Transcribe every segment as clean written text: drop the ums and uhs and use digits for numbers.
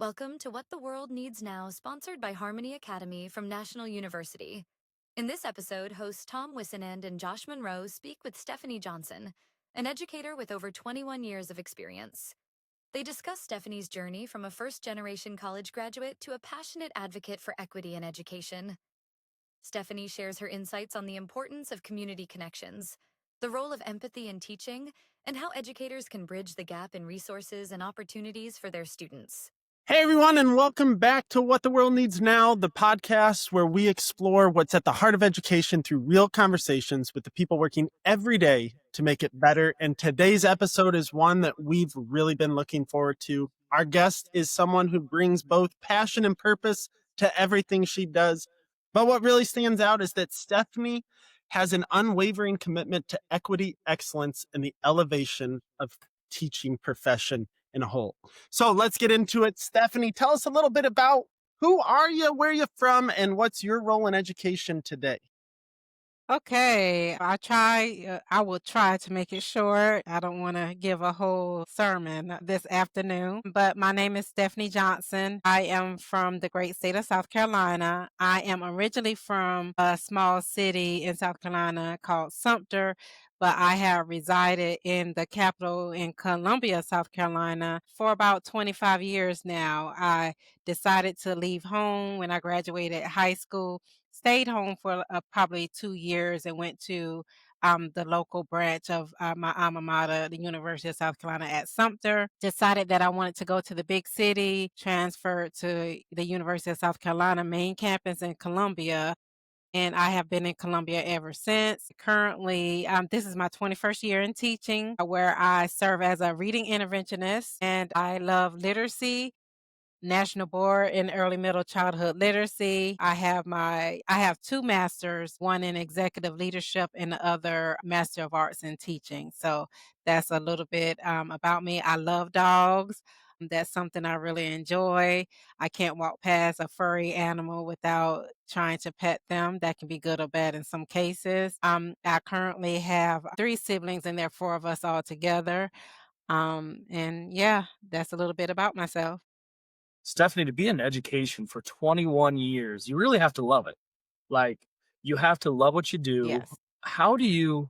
Welcome to What the World Needs Now, sponsored by Harmony Academy from National University. In this episode, hosts Tom Whisinnand and Josh Monroe speak with Stephanie Johnson, an educator with over 21 years of experience. They discuss Stephanie's journey from a first-generation college graduate to a passionate advocate for equity in education. Stephanie shares her insights on the importance of community connections, the role of empathy in teaching, and how educators can bridge the gap in resources and opportunities for their students. Hey, everyone, and welcome back to What the World Needs Now, the podcast where we explore what's at the heart of education through real conversations with the people working every day to make it better. And today's episode is one that we've really been looking forward to. Our guest is someone who brings both passion and purpose to everything she does. But what really stands out is that Stephanie has an unwavering commitment to equity, excellence, and the elevation of teaching profession in a whole. So let's get into it. Stephanie, tell us a little bit about who are you, where are you from, and what's your role in education today? Okay, I will try to make it short. I don't want to give a whole sermon this afternoon, but my name is Stephanie Johnson. I am from the great state of South Carolina. I am originally from a small city in South Carolina called Sumter, but I have resided in the capital in Columbia, South Carolina for about 25 years now. I decided to leave home when I graduated high school, stayed home for probably 2 years, and went to the local branch of my alma mater, the University of South Carolina at Sumter. Decided that I wanted to go to the big city, transferred to the University of South Carolina main campus in Columbia. And I have been in Columbia ever since. Currently, this is my 21st year in teaching, where I serve as a reading interventionist, and I love literacy. National Board in Early Middle Childhood Literacy. I have two masters, one in executive leadership and the other Master of Arts in teaching. So that's a little bit about me. I love dogs. That's something I really enjoy. I can't walk past a furry animal without trying to pet them. That can be good or bad in some cases. I currently have three siblings, and there are four of us all together. And yeah, that's a little bit about myself. Stephanie, to be in education for 21 years, you really have to love it. Like, you have to love what you do. Yes. How do you,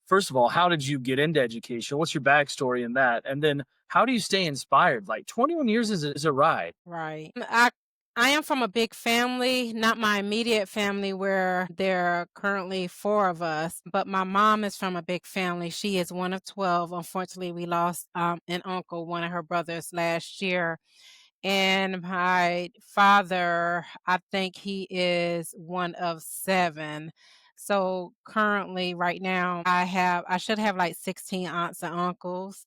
first of all, how did you get into education? What's your backstory in that? And then how do you stay inspired? Like, 21 years is a ride. Right. I am from a big family, not my immediate family where there are currently four of us, but my mom is from a big family. She is one of 12. Unfortunately, we lost an uncle, one of her brothers last year. And my father, I think he is one of seven. So currently, right now, I should have like 16 aunts and uncles.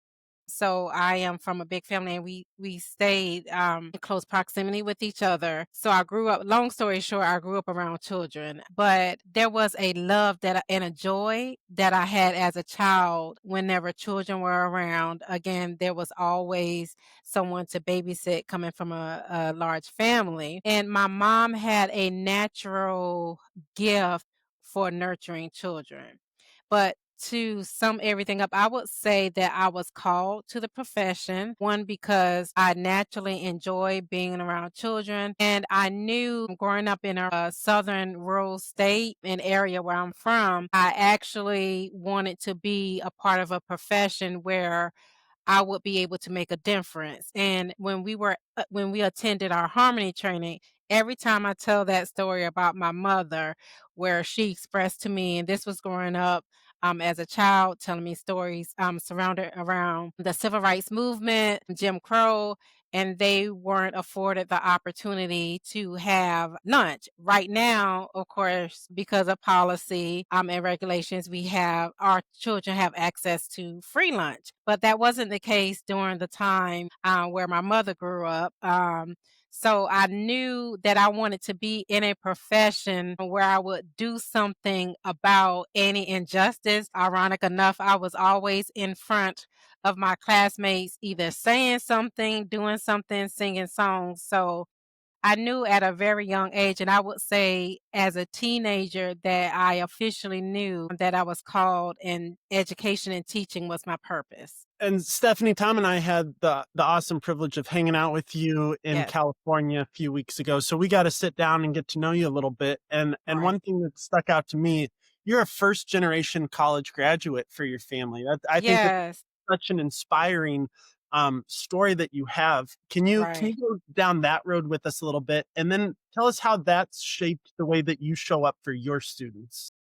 So I am from a big family, and we stayed in close proximity with each other. So I grew up, long story short, I grew up around children, but there was a love and a joy that I had as a child whenever children were around. Again, there was always someone to babysit coming from a large family. And my mom had a natural gift for nurturing children. But to sum everything up, I would say that I was called to the profession. One, because I naturally enjoy being around children. And I knew growing up in a southern rural state and area where I'm from, I actually wanted to be a part of a profession where I would be able to make a difference. And when we attended our harmony training, every time I tell that story about my mother, where she expressed to me, and this was growing up as a child, telling me stories surrounded around the civil rights movement, Jim Crow, and they weren't afforded the opportunity to have lunch. Right now, of course, because of policy and regulations, we have our children have access to free lunch, but that wasn't the case during the time where my mother grew up. So I knew that I wanted to be in a profession where I would do something about any injustice. Ironic enough, I was always in front of my classmates, either saying something, doing something, singing songs. So I knew at a very young age, and I would say as a teenager, that I officially knew that I was called and education and teaching was my purpose. And Stephanie, Tom and I had the awesome privilege of hanging out with you in Yes. California a few weeks ago. So we got to sit down and get to know you a little bit. And Right. one thing that stuck out to me, you're a first generation college graduate for your family. I think that's Yes. such an inspiring story that you have. Can Right. you go down that road with us a little bit, and then tell us how that's shaped the way that you show up for your students?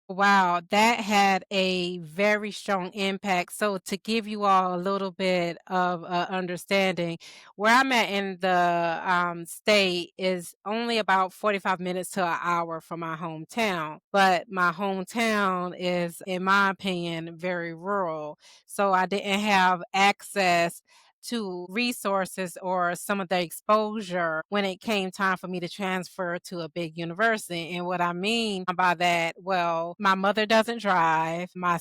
Wow, that had a very strong impact. So to give you all a little bit of understanding, where I'm at in the state is only about 45 minutes to an hour from my hometown. But my hometown is, in my opinion, very rural. So I didn't have access to resources or some of the exposure when it came time for me to transfer to a big university. And what I mean by that, well, my mother doesn't drive. My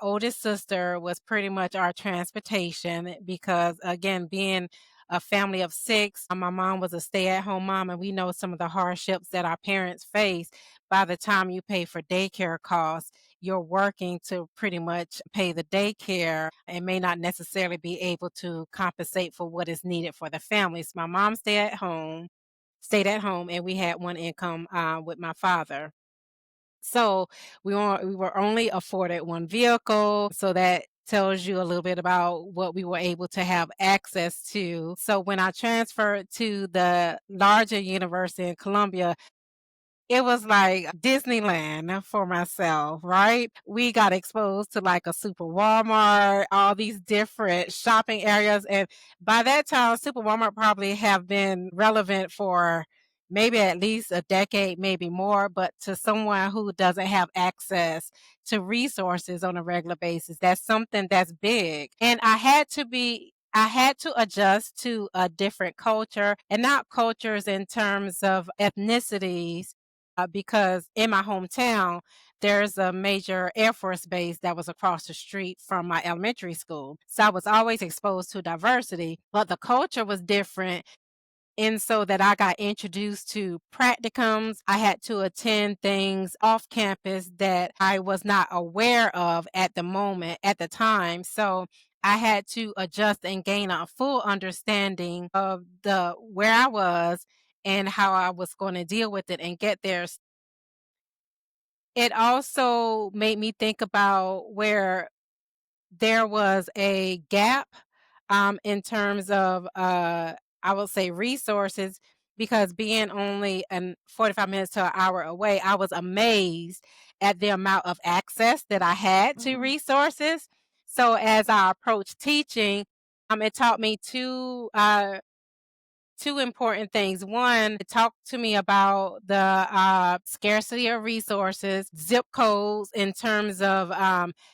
oldest sister was pretty much our transportation because, again, being a family of six, my mom was a stay at home mom, and we know some of the hardships that our parents face. By the time you pay for daycare costs, you're working to pretty much pay the daycare and may not necessarily be able to compensate for what is needed for the families. My mom stayed at home, and we had one income with my father. So we were only afforded one vehicle. So that tells you a little bit about what we were able to have access to. So when I transferred to the larger university in Columbia, it was like Disneyland for myself, right? We got exposed to like a super Walmart, all these different shopping areas. And by that time, Super Walmart probably have been relevant for maybe at least a decade, maybe more. But to someone who doesn't have access to resources on a regular basis, that's something that's big. And I had to adjust to a different culture, and not cultures in terms of ethnicities, because in my hometown, there's a major Air Force base that was across the street from my elementary school. So I was always exposed to diversity, but the culture was different. And so that I got introduced to practicums. I had to attend things off campus that I was not aware of at the time. So I had to adjust and gain a full understanding of the where I was and how I was going to deal with it and get there. It also made me think about where there was a gap, in terms of, I would say resources, because being only 45 minutes to an hour away, I was amazed at the amount of access that I had to Mhm. resources. So as I approached teaching, it taught me two important things. One, it talked to me about the scarcity of resources, zip codes in terms of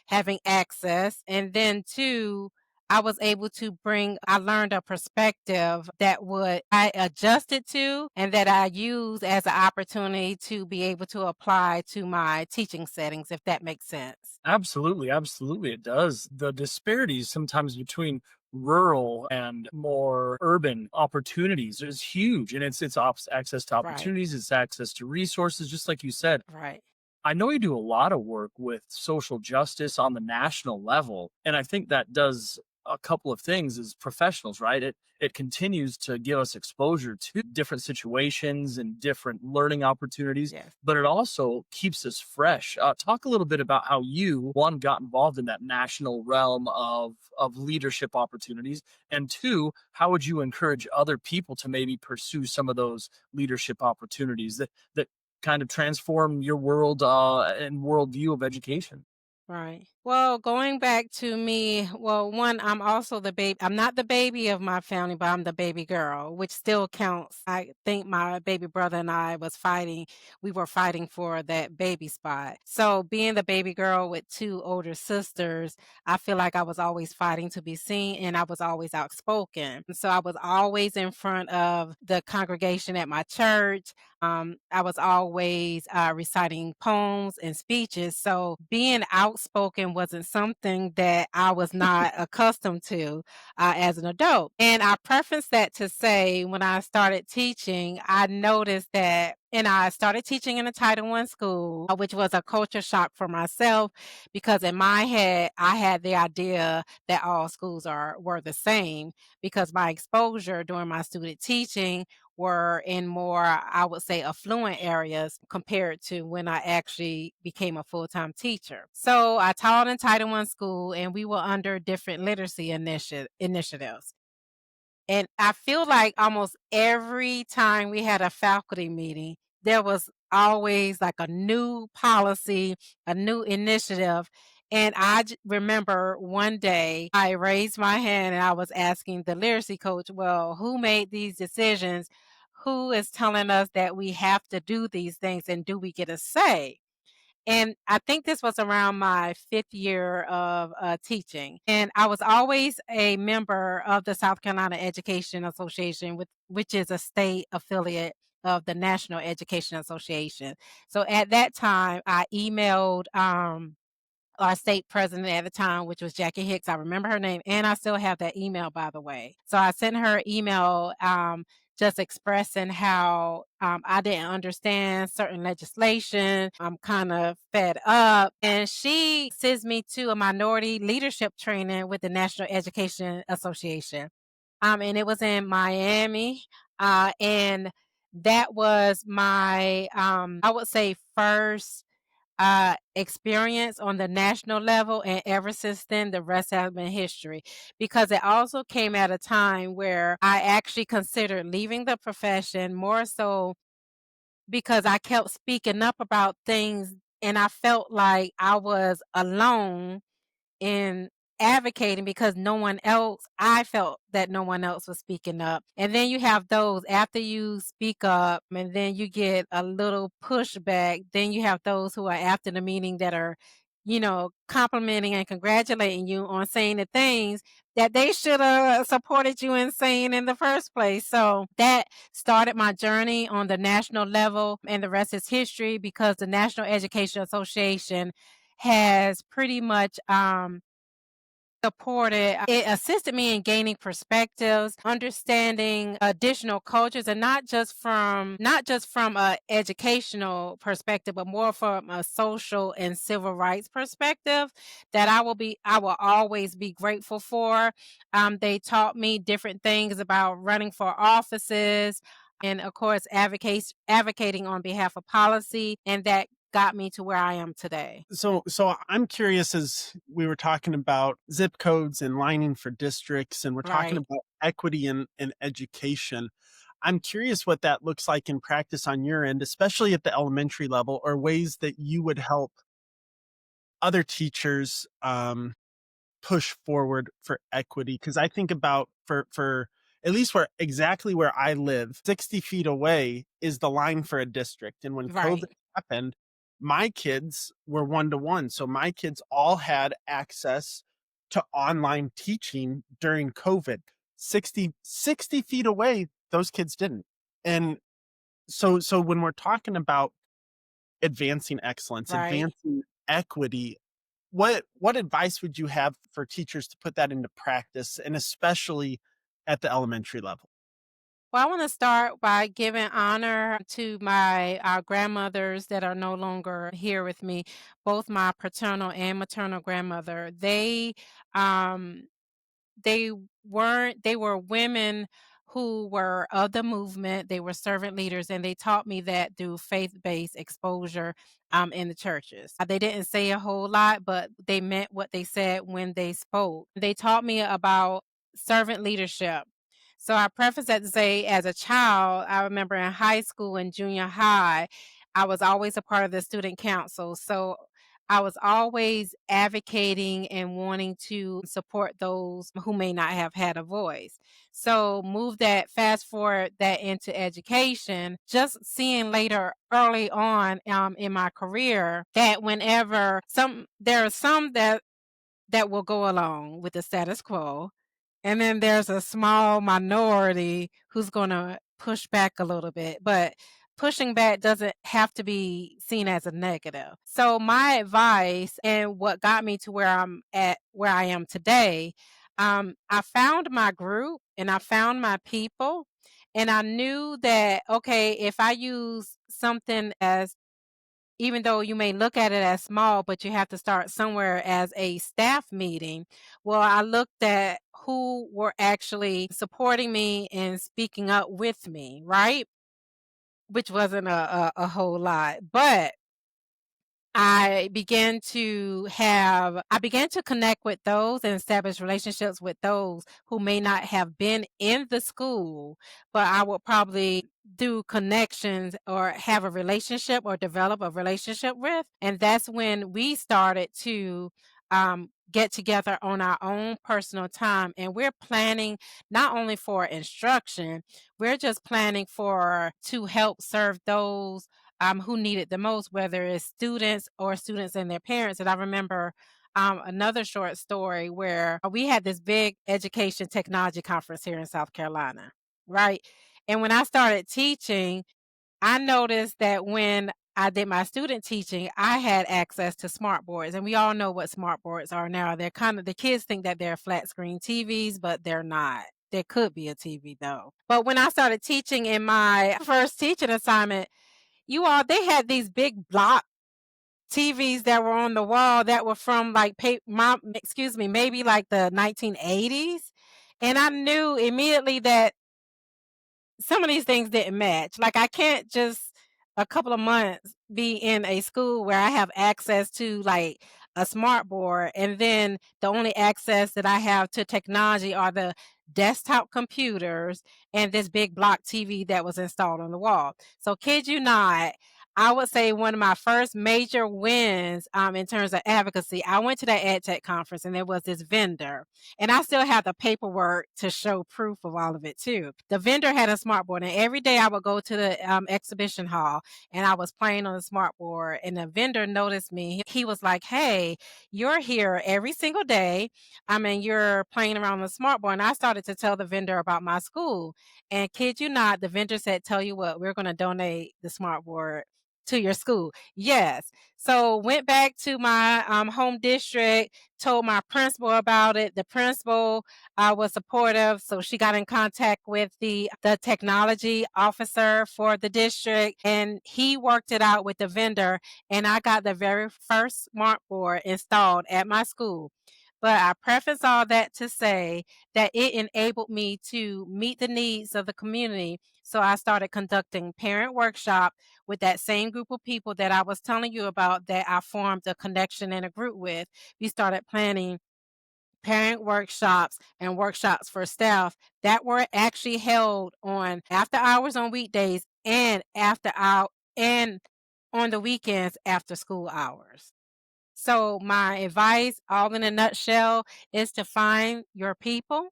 having access. And then two, I learned a perspective I adjusted to and that I use as an opportunity to be able to apply to my teaching settings, if that makes sense. Absolutely, absolutely, it does. The disparities sometimes between rural and more urban opportunities is huge, and access to Right, opportunities, it's access to resources, just like you said. right. I know you do a lot of work with social justice on the national level, and I think that does a couple of things as professionals, right? It continues to give us exposure to different situations and different learning opportunities, Yes. but it also keeps us fresh. Talk a little bit about how you, one, got involved in that national realm of leadership opportunities, and two, how would you encourage other people to maybe pursue some of those leadership opportunities that kind of transform your world, and worldview of education? Right. Well, going back to me, well, one, I'm also the baby. I'm not the baby of my family, but I'm the baby girl, which still counts. I think my baby brother and I was fighting. We were fighting for that baby spot. So, being the baby girl with two older sisters, I feel like I was always fighting to be seen, and I was always outspoken. So, I was always in front of the congregation at my church. I was always reciting poems and speeches. So being outspoken wasn't something that I was not accustomed to as an adult. And I preface that to say, when I started teaching, I noticed that And I started teaching in a Title I school, which was a culture shock for myself because in my head, I had the idea that all schools were the same because my exposure during my student teaching were in more, I would say, affluent areas compared to when I actually became a full-time teacher. So I taught in Title I school and we were under different literacy initiatives. And I feel like almost every time we had a faculty meeting, there was always like a new policy, a new initiative. And remember one day I raised my hand and I was asking the literacy coach, well, who made these decisions? Who is telling us that we have to do these things and do we get a say? And I think this was around my 5th year of teaching. And I was always a member of the South Carolina Education Association, which is a state affiliate of the National Education Association. So at that time, I emailed our state president at the time, which was Jackie Hicks. I remember her name, and I still have that email, by the way. So I sent her email just expressing how I didn't understand certain legislation. I'm kind of fed up. And she sends me to a minority leadership training with the National Education Association. And it was in Miami. And that was my, I would say, first experience on the national level, and ever since then the rest has been history because it also came at a time where I actually considered leaving the profession more so because I kept speaking up about things and I felt like I was alone in advocating because I felt that no one else was speaking up. And then you have those after you speak up and then you get a little pushback, then you have those who are after the meeting that are, complimenting and congratulating you on saying the things that they should have supported you in saying in the first place. So that started my journey on the national level, and the rest is history because the National Education Association has pretty much supported. It assisted me in gaining perspectives, understanding additional cultures, and not just from a educational perspective, but more from a social and civil rights perspective that I will always be grateful for. They taught me different things about running for offices and of course advocating on behalf of policy, and that got me to where I am today. So I'm curious, as we were talking about zip codes and lining for districts, and we're talking Right. about equity in education. I'm curious what that looks like in practice on your end, especially at the elementary level, or ways that you would help other teachers push forward for equity. Because I think about for at least where I live, 60 feet away is the line for a district. And when COVID Right. happened, my kids were 1-to-1. So my kids all had access to online teaching during COVID. 60 feet away, those kids didn't. And so when we're talking about advancing excellence, Right. advancing equity, what advice would you have for teachers to put that into practice, and especially at the elementary level? Well, I want to start by giving honor to my our grandmothers that are no longer here with me, both my paternal and maternal grandmother. Um, they they were women who were of the movement. They were servant leaders, and they taught me that through faith-based exposure in the churches. They didn't say a whole lot, but they meant what they said when they spoke. They taught me about servant leadership. So I preface that to say, as a child, I remember in high school and junior high, I was always a part of the student council. So I was always advocating and wanting to support those who may not have had a voice. So fast forward that into education, just seeing later early on in my career that there are some that will go along with the status quo. And then there's a small minority who's going to push back a little bit, but pushing back doesn't have to be seen as a negative. So my advice and what got me to where I am today, I found my group and I found my people, and I knew that, okay, if I use something as, even though you may look at it as small, but you have to start somewhere, as a staff meeting. Well, I looked at who were actually supporting me and speaking up with me, right? Which wasn't a whole lot, but I began to connect with those and establish relationships with those who may not have been in the school, but I would probably do connections or have a relationship or develop a relationship with. And that's when we started to get together on our own personal time. And we're planning not only for instruction, we're just planning for to help serve those who need it the most, whether it's students or students and their parents. And I remember another short story where we had this big education technology conference here in South Carolina, right? And when I started teaching, I noticed that when I did my student teaching, I had access to smart boards. And we all know what smart boards are now. They're kind of, the kids think that they're flat screen TVs, but they're not. There could be a TV though. But when I started teaching in my first teaching assignment, you all, they had these big block TVs that were on the wall that were from like maybe like the 1980s. And I knew immediately that some of these things didn't match. Like, I can't just a couple of months be in a school where I have access to like a smart board, and then the only access that I have to technology are the desktop computers and this big block TV that was installed on the wall. So kid you not, I would say one of my first major wins in terms of advocacy, I went to that ed tech conference and there was this vendor, and I still have the paperwork to show proof of all of it too. The vendor had a smart board, and every day I would go to the exhibition hall and I was playing on the smart board. And the vendor noticed me. He was like, "Hey, you're here every single day. I mean, you're playing around the smart board." And I started to tell the vendor about my school. And kid you not, the vendor said, "Tell you what, we're going to donate the smart board to your school." Yes. So went back to my home district, told my principal about it. The principal was supportive, so she got in contact with the technology officer for the district, and he worked it out with the vendor, and I got the very first smart board installed at my school. But I preface all that to say that it enabled me to meet the needs of the community. So I started conducting parent workshop with that same group of people that I was telling you about, that I formed a connection and a group with. We started planning parent workshops and workshops for staff that were actually held on after hours on weekdays and after hour and on the weekends after school hours. So my advice, all in a nutshell, is to find your people,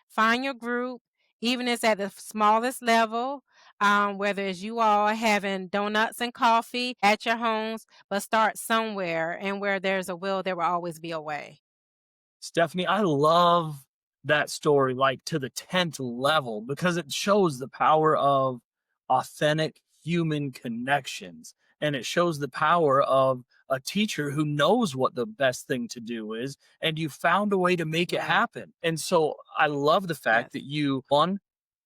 find your group, even if it's at the smallest level, whether it's you all having donuts and coffee at your homes, but start somewhere. And where there's a will, there will always be a way. Stephanie, I love that story, like to the 10th level, because it shows the power of authentic human connections. And it shows the power of a teacher who knows what the best thing to do is, and you found a way to make it Right. happen. And so I love the fact Yes. that you, one,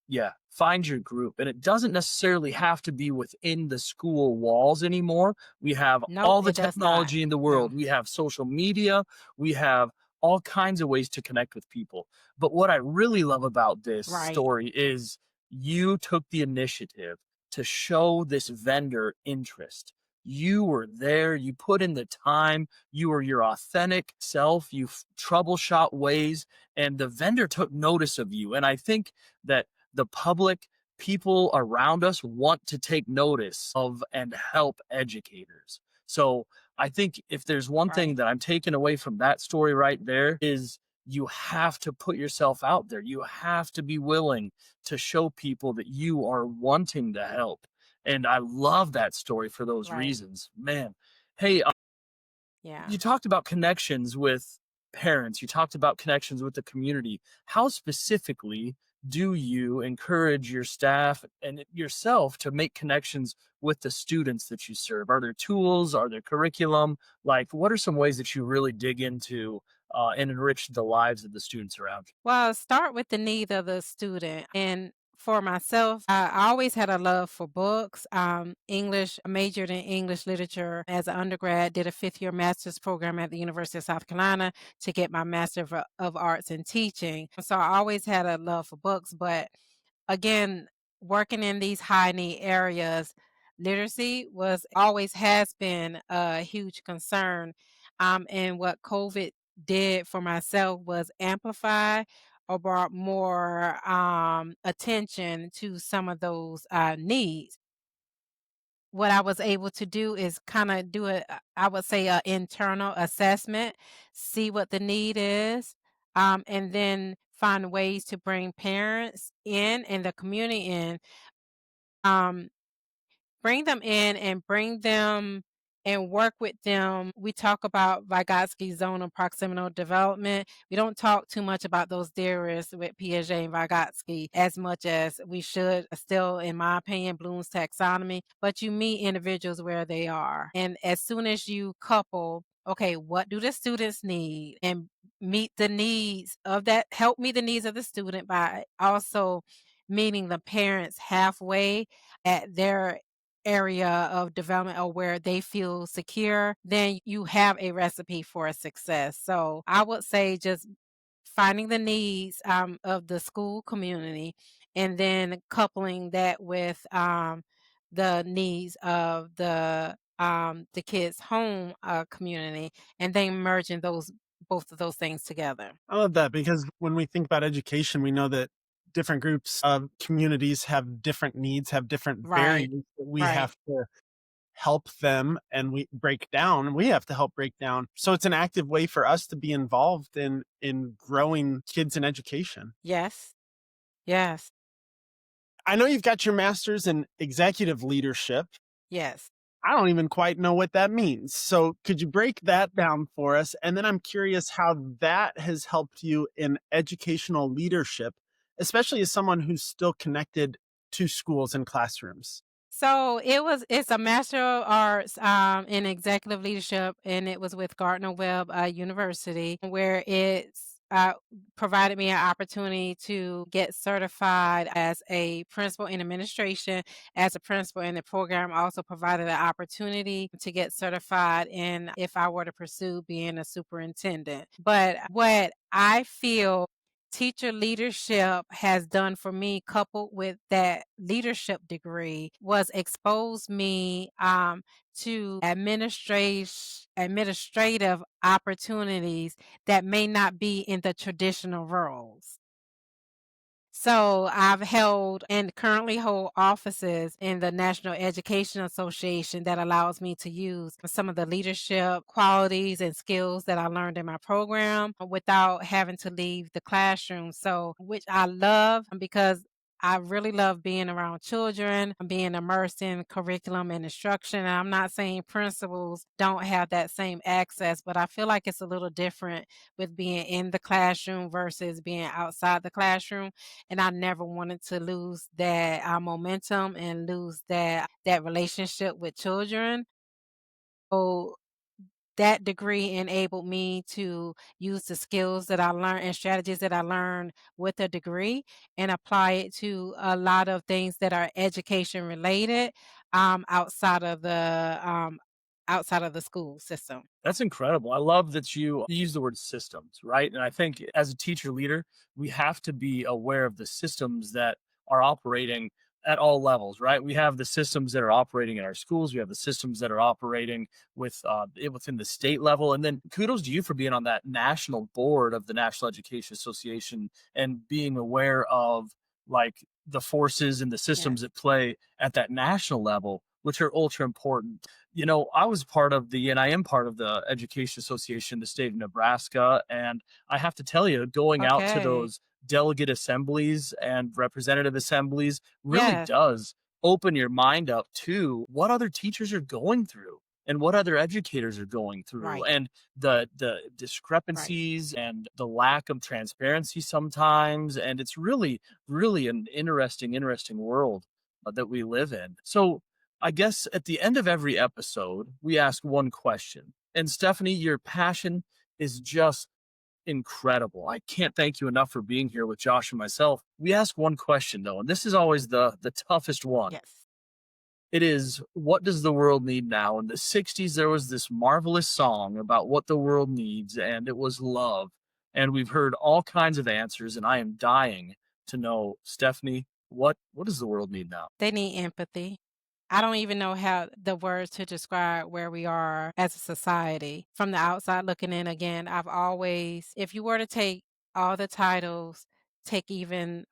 yeah, find your group. And it doesn't necessarily have to be within the school walls anymore. We have Nope, all the it does not. technology in the No. world. We have social media. We have all kinds of ways to connect with people. But what I really love about this Right. story is you took the initiative to show this vendor interest. You were there, you put in the time, you were your authentic self, you troubleshot ways, and the vendor took notice of you. And I think that the public, people around us want to take notice of and help educators. So I think if there's one thing Right. that I'm taking away from that story right there is you have to put yourself out there. You have to be willing to show people that you are wanting to help. And I love that story for those Right. reasons. Man, hey, Yeah. you talked about connections with parents, you talked about connections with the community. How specifically do you encourage your staff and yourself to make connections with the students that you serve? Are there tools? Are there curriculum? Like, what are some ways that you really dig into and enrich the lives of the students around you? Well, start with the need of the student. And for myself, I always had a love for books. English, I majored in English literature as an undergrad, did a fifth-year master's program at the University of South Carolina to get my Master of Arts in Teaching. So I always had a love for books, but again, working in these high need areas, literacy was always has been a huge concern. And what COVID did for myself was amplify or brought more attention to some of those needs. What I was able to do is kind of do I would say, a internal assessment, see what the need is, and then find ways to bring parents in and the community in. Um, Bring them in and bring them and work with them. We talk about Vygotsky's zone of proximal development. We don't talk too much about those theorists with Piaget and Vygotsky as much as we should, still, in my opinion, Bloom's taxonomy. But you meet individuals where they are. And as soon as you couple, okay, what do the students need? And meet the needs of that, help meet the needs of the student by also meeting the parents halfway at their area of development or where they feel secure, then you have a recipe for a success. So I would say just finding the needs of the school community and then coupling that with the needs of the kids' home community, and then merging those both of those things together. I love that because when we think about education, we know that different groups of communities have different needs, have different Right, barriers that we right. have to help them and we break down. We have to help break down. So it's an active way for us to be involved in growing kids in education. Yes, yes, I know you've got your master's in executive leadership. yes. I don't even quite know what that means. So could you break that down for us? And then I'm curious how that has helped you in educational leadership, especially as someone who's still connected to schools and classrooms. So it's a Master of Arts in Executive Leadership, and it was with Gardner Webb University, where it's provided me an opportunity to get certified as a principal in administration. As a principal in the program, also provided an opportunity to get certified in if I were to pursue being a superintendent. But what I feel teacher leadership has done for me, coupled with that leadership degree, was expose me to administrative opportunities that may not be in the traditional roles. So I've held and currently hold offices in the National Education Association that allows me to use some of the leadership qualities and skills that I learned in my program without having to leave the classroom. So, which I love because I really love being around children, being immersed in curriculum and instruction. And I'm not saying principals don't have that same access, but I feel like it's a little different with being in the classroom versus being outside the classroom, and I never wanted to lose that momentum and lose that relationship with children. So that degree enabled me to use the skills that I learned and strategies that I learned with a degree and apply it to a lot of things that are education related outside of the school system. That's incredible. I love that you use the word systems, right? And I think as a teacher leader, we have to be aware of the systems that are operating at all levels, right? We have the systems that are operating in our schools. We have the systems that are operating within the state level. And then kudos to you for being on that national board of the National Education Association and being aware of like the forces and the systems Yes. at play at that national level, which are ultra important. You know, I was part of and I am part of the Education Association in the state of Nebraska. And I have to tell you, going out to Okay. those delegate assemblies and representative assemblies really Yes. does open your mind up to what other teachers are going through and what other educators are going through, Right. and the Right. discrepancies and the lack of transparency sometimes. And it's really an interesting world that we live in. So I guess at the end of every episode, we ask one question. And Stephanie, your passion is just incredible. I can't thank you enough for being here with Josh and myself. We ask one question though, and this is always the toughest one. Yes. It is, what does the world need now? In the 60s, there was this marvelous song about what the world needs, and it was love. And we've heard all kinds of answers, and I am dying to know, Stephanie, what does the world need now? They need empathy. I don't even know how the words to describe where we are as a society. From the outside looking in, again, I've always, if you were to take all the titles, take even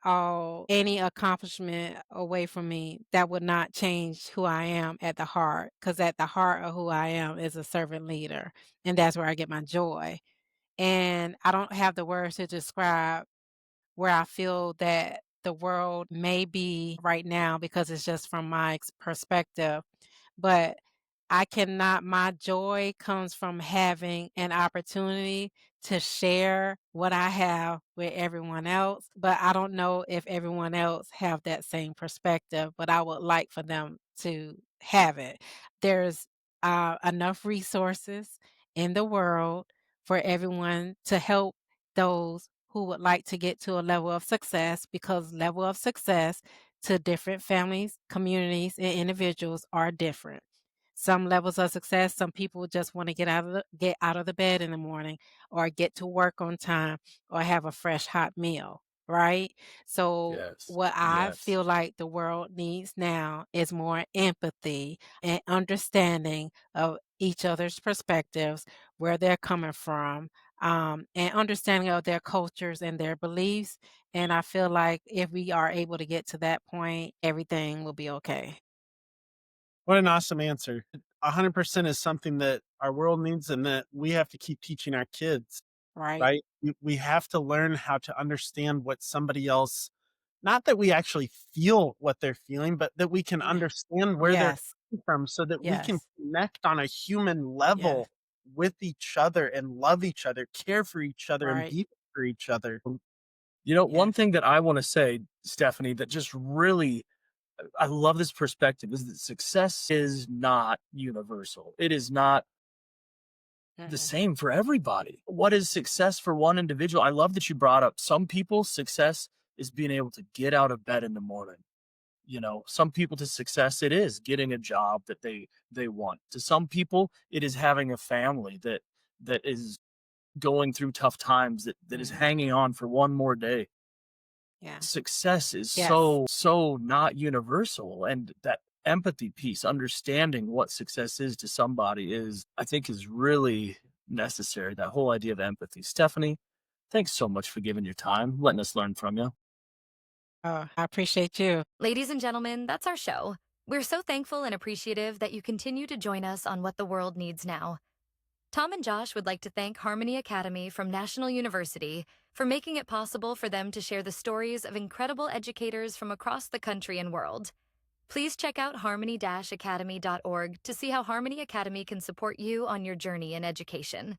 any accomplishment away from me, that would not change who I am at the heart. Because at the heart of who I am is a servant leader. And that's where I get my joy. And I don't have the words to describe where I feel that the world may be right now because it's just from my perspective. But my joy comes from having an opportunity to share what I have with everyone else. But I don't know if everyone else have that same perspective, but I would like for them to have it. There's enough resources in the world for everyone to help those who would like to get to a level of success, because level of success to different families, communities, and individuals are different. Some levels of success, some people just want to get out of the bed in the morning, or get to work on time, or have a fresh hot meal, right? So Yes. what I Yes. feel like the world needs now is more empathy and understanding of each other's perspectives, where they're coming from, and understanding of their cultures and their beliefs. And I feel like if we are able to get to that point, everything will be okay. What an awesome answer. 100% is something that our world needs and that we have to keep teaching our kids, Right? right? We have to learn how to understand what somebody else, not that we actually feel what they're feeling, but that we can Yeah. understand where they're Yes. coming from so that we can Yes. connect on a human Yes. level with each other and love each other, care for each other, and Right. be there for each other. You know, one Yes. thing that I want to say, Stephanie, that just really, I love this perspective is that success is not universal. It is not the Mm-mm. same for everybody. What is success for one individual? I love that you brought up some people, success is being able to get out of bed in the morning. You know, some people, to success it is getting a job that they want. To some people it is having a family that is going through tough times, that is Mhm. hanging on for one more day. Yeah. Success is Yes. so not universal, and that empathy piece, understanding what success is to somebody, is, I think, is really necessary. That whole idea of empathy. Stephanie, thanks so much for giving your time, letting us learn from you. Oh, I appreciate you. Ladies and gentlemen, that's our show. We're so thankful and appreciative that you continue to join us on What the World Needs Now. Tom and Josh would like to thank Harmony Academy from National University for making it possible for them to share the stories of incredible educators from across the country and world. Please check out harmony-academy.org to see how Harmony Academy can support you on your journey in education.